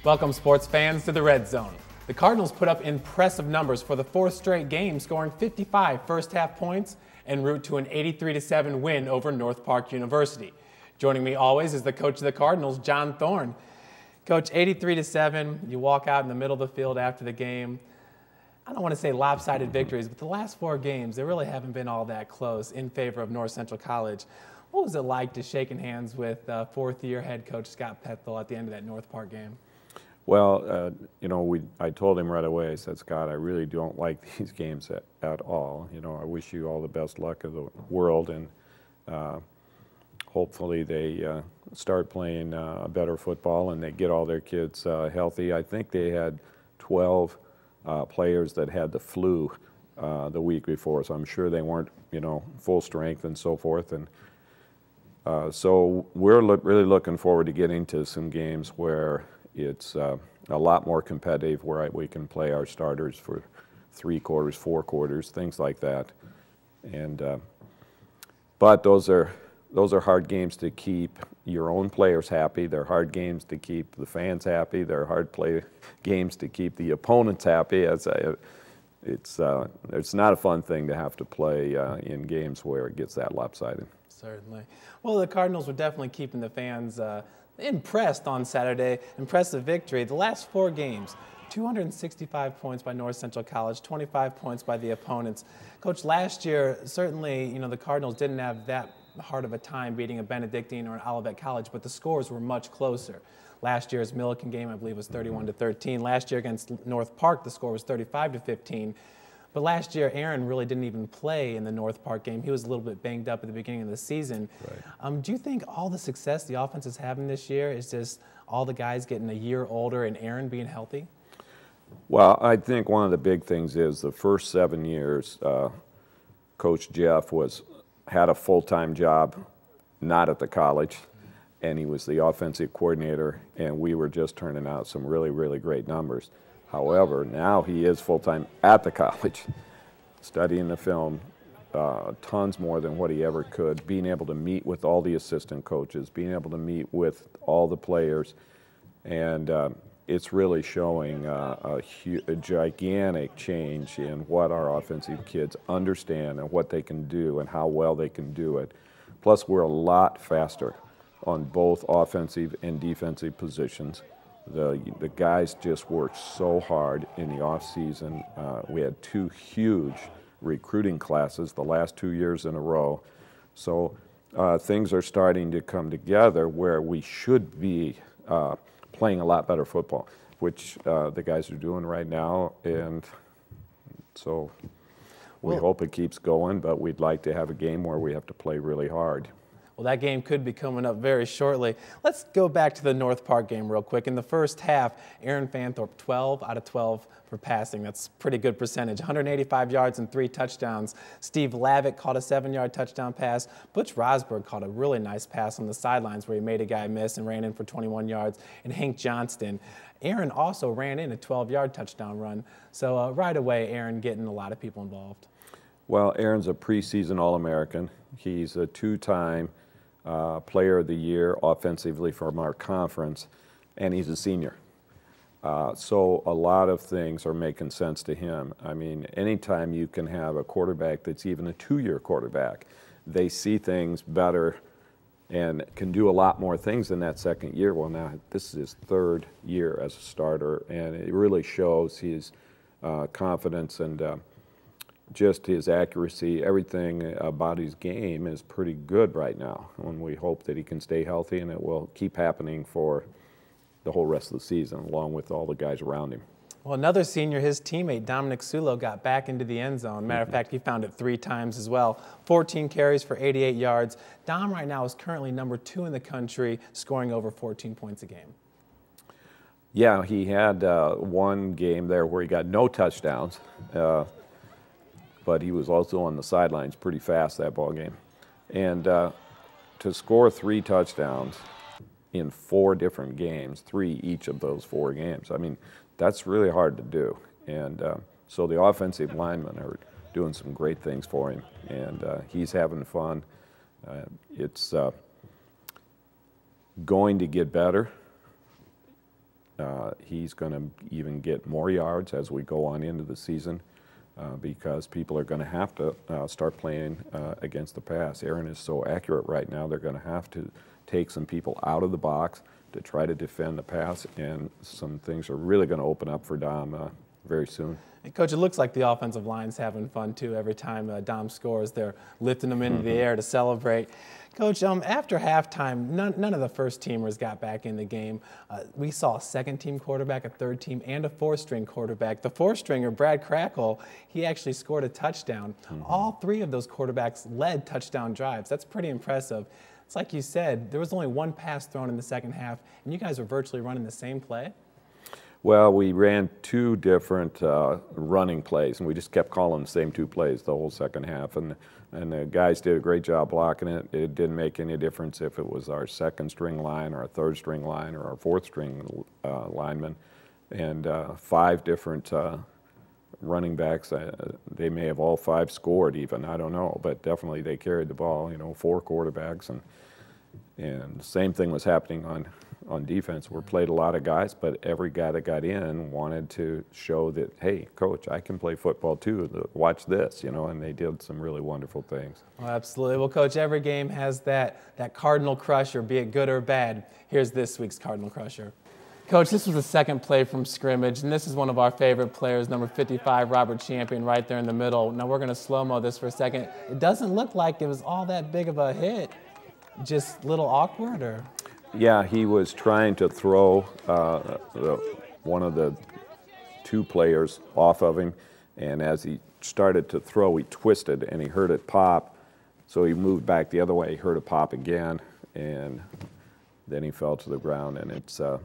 Welcome, sports fans, to the Red Zone. The Cardinals put up impressive numbers for the fourth straight game, scoring 55 first-half points en route to an 83-7 win over North Park University. Joining me always is the coach of the Cardinals, John Thorne. Coach, 83-7, you walk out in the middle of the field after the game. I don't want to say lopsided victories, but the last four games, they really haven't been all that close in favor of North Central College. What was it like to shaking hands with fourth-year head coach Scott Pethel at the end of that North Park game? Well, I told him right away, I said, Scott, I really don't like these games at all. You know, I wish you all the best luck of the world, and hopefully they start playing better football and they get all their kids healthy. I think they had 12 players that had the flu the week before, so I'm sure they weren't, full strength and so forth. And so we're really looking forward to getting to some games where it's a lot more competitive, where we can play our starters for 3 quarters, 4 quarters, things like that. And but those are hard games to keep your own players happy. They're hard games to keep the fans happy. They're hard games to keep the opponents happy. It's not a fun thing to have to play in games where it gets that lopsided. Certainly. Well, the Cardinals were definitely keeping the fans impressed on Saturday. Impressive victory. The last 4 games, 265 points by North Central College, 25 points by the opponents. Coach, last year, certainly, the Cardinals didn't have that hard of a time beating a Benedictine or an Olivet College, but the scores were much closer. Last year's Millikan game, I believe, was 31-13. Last year against North Park, the score was 35-15. But last year, Aaron really didn't even play in the North Park game. He was a little bit banged up at the beginning of the season. Right. Do you think all the success the offense is having this year is just all the guys getting a year older and Aaron being healthy? Well, I think one of the big things is the first 7 years, Coach Jeff had a full-time job, not at the college, and he was the offensive coordinator, and we were just turning out some really, really great numbers. However, now he is full-time at the college, studying the film, tons more than what he ever could, being able to meet with all the assistant coaches, being able to meet with all the players, and it's really showing a gigantic change in what our offensive kids understand and what they can do and how well they can do it. Plus, we're a lot faster on both offensive and defensive positions. The guys just worked so hard in the off-season. We had 2 huge recruiting classes the last 2 years in a row. So things are starting to come together where we should be playing a lot better football, which the guys are doing right now. And so we hope it keeps going, but we'd like to have a game where we have to play really hard. Well, that game could be coming up very shortly. Let's go back to the North Park game real quick. In the first half, Aaron Fanthorpe, 12 out of 12 for passing. That's a pretty good percentage. 185 yards and 3 touchdowns. Steve Lavitt caught a 7-yard touchdown pass. Butch Rosberg caught a really nice pass on the sidelines where he made a guy miss and ran in for 21 yards. And Hank Johnston. Aaron also ran in a 12-yard touchdown run. So right away, Aaron getting a lot of people involved. Well, Aaron's a preseason All-American. He's a 2-time Player of the Year offensively from our conference, and he's a senior. So a lot of things are making sense to him. I mean, anytime you can have a quarterback that's even a 2-year quarterback, they see things better and can do a lot more things in that second year. Well, now this is his 3rd year as a starter, and it really shows his confidence and just his accuracy. Everything about his game is pretty good right now, and we hope that he can stay healthy and it will keep happening for the whole rest of the season along with all the guys around him. Well, another senior, his teammate Dominic Sulo, got back into the end zone. Matter of fact, he found it 3 times as well. 14 carries for 88 yards. Dom right now is currently number 2 in the country, scoring over 14 points a game. Yeah, he had one game there where he got no touchdowns. But he was also on the sidelines pretty fast that ball game. And to score 3 touchdowns in 4 different games, 3 each of those 4 games, I mean, that's really hard to do. And so the offensive linemen are doing some great things for him, and he's having fun. It's going to get better. he's going to even get more yards as we go on into the season because people are going to have to start playing against the pass. Aaron is so accurate right now, they're going to have to take some people out of the box to try to defend the pass, and some things are really going to open up for Dom very soon. And Coach, it looks like the offensive line's having fun too. Every time Dom scores, they're lifting them into the air to celebrate. Coach, after halftime, none of the first-teamers got back in the game. We saw a second-team quarterback, a third-team, and a fourth-string quarterback. The fourth-stringer, Brad Crackle, he actually scored a touchdown. All three of those quarterbacks led touchdown drives. That's pretty impressive. It's like you said, there was only one pass thrown in the second half, and you guys were virtually running the same play? Well, we ran two different running plays, and we just kept calling the same two plays the whole second half. And the guys did a great job blocking it. It didn't make any difference if it was our second-string line, or our third-string line, or our fourth-string lineman. And five different running backs. They may have all five scored even, I don't know, but definitely they carried the ball, 4 quarterbacks. And the same thing was happening on defense. We played a lot of guys, but every guy that got in wanted to show that, hey, coach, I can play football too. Watch this, and they did some really wonderful things. Oh, absolutely. Well, Coach, every game has that Cardinal Crusher, be it good or bad. Here's this week's Cardinal Crusher. Coach, this was the second play from scrimmage, and this is one of our favorite players, number 55, Robert Champion, right there in the middle. Now we're going to slow-mo this for a second. It doesn't look like it was all that big of a hit. Just a little awkward, or? Yeah, he was trying to throw one of the two players off of him, and as he started to throw, he twisted, and he heard it pop, so he moved back the other way, he heard it pop again, and then he fell to the ground, and it's, it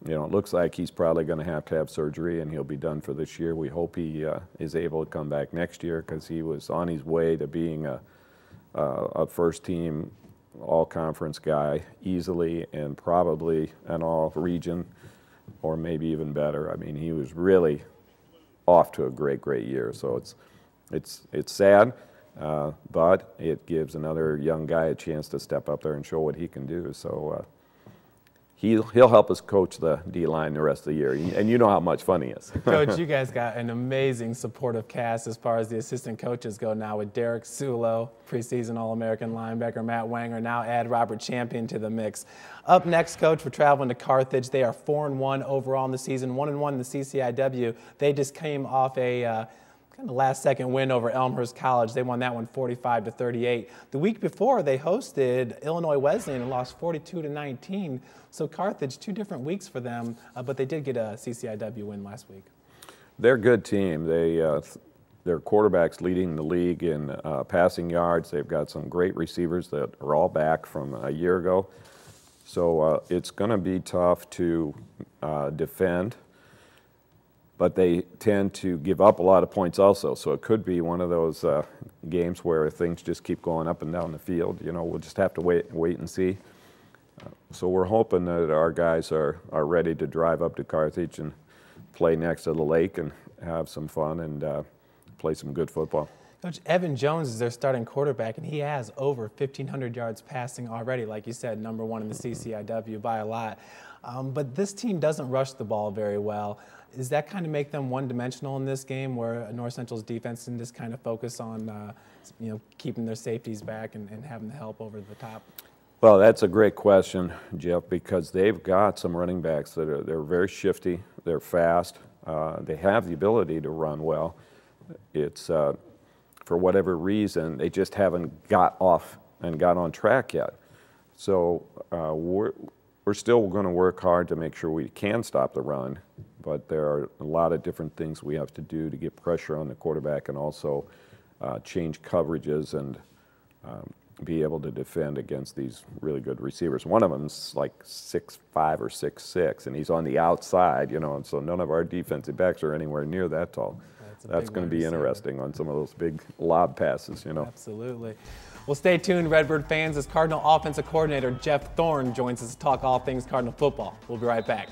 looks like he's probably going to have surgery, and he'll be done for this year. We hope he is able to come back next year, because he was on his way to being a first-team all-conference guy easily, and probably an all-region, or maybe even better. I mean, he was really off to a great year. So it's sad, but it gives another young guy a chance to step up there and show what he can do. So he'll help us coach the D-line the rest of the year, and you know how much fun he is. Coach, you guys got an amazing supportive cast as far as the assistant coaches go now, with Derek Sulo, preseason All-American linebacker, Matt Wanger, now add Robert Champion to the mix. Up next, Coach, we're traveling to Carthage. They are 4-1 overall in the season, 1-1 in the CCIW. They just came off a kind of last-second win over Elmhurst College. They won that one 45-38. The week before, they hosted Illinois Wesleyan and lost 42-19. So Carthage, 2 different weeks for them, but they did get a CCIW win last week. They're a good team. Their quarterback's leading the league in passing yards. They've got some great receivers that are all back from a year ago. So it's going to be tough to defend, but they tend to give up a lot of points also. So it could be one of those games where things just keep going up and down the field. We'll just have to wait and see. So we're hoping that our guys are ready to drive up to Carthage and play next to the lake and have some fun and play some good football. Coach, Evan Jones is their starting quarterback, and he has over 1,500 yards passing already, like you said, number 1 in the CCIW by a lot. But this team doesn't rush the ball very well. Does that kind of make them one-dimensional in this game, where North Central's defense can just kind of focus on keeping their safeties back and having the help over the top? Well, that's a great question, Jeff, because they've got some running backs that they're very shifty, they're fast, they have the ability to run well. It's for whatever reason, they just haven't got off and got on track yet. So we're still going to work hard to make sure we can stop the run, but there are a lot of different things we have to do to get pressure on the quarterback, and also change coverages and be able to defend against these really good receivers. One of them's like 6'5" or 6'6", and he's on the outside, and so none of our defensive backs are anywhere near that tall. That's going to be interesting on some of those big lob passes, Absolutely. Well, stay tuned, Redbird fans, as Cardinal offensive coordinator Jeff Thorne joins us to talk all things Cardinal football. We'll be right back.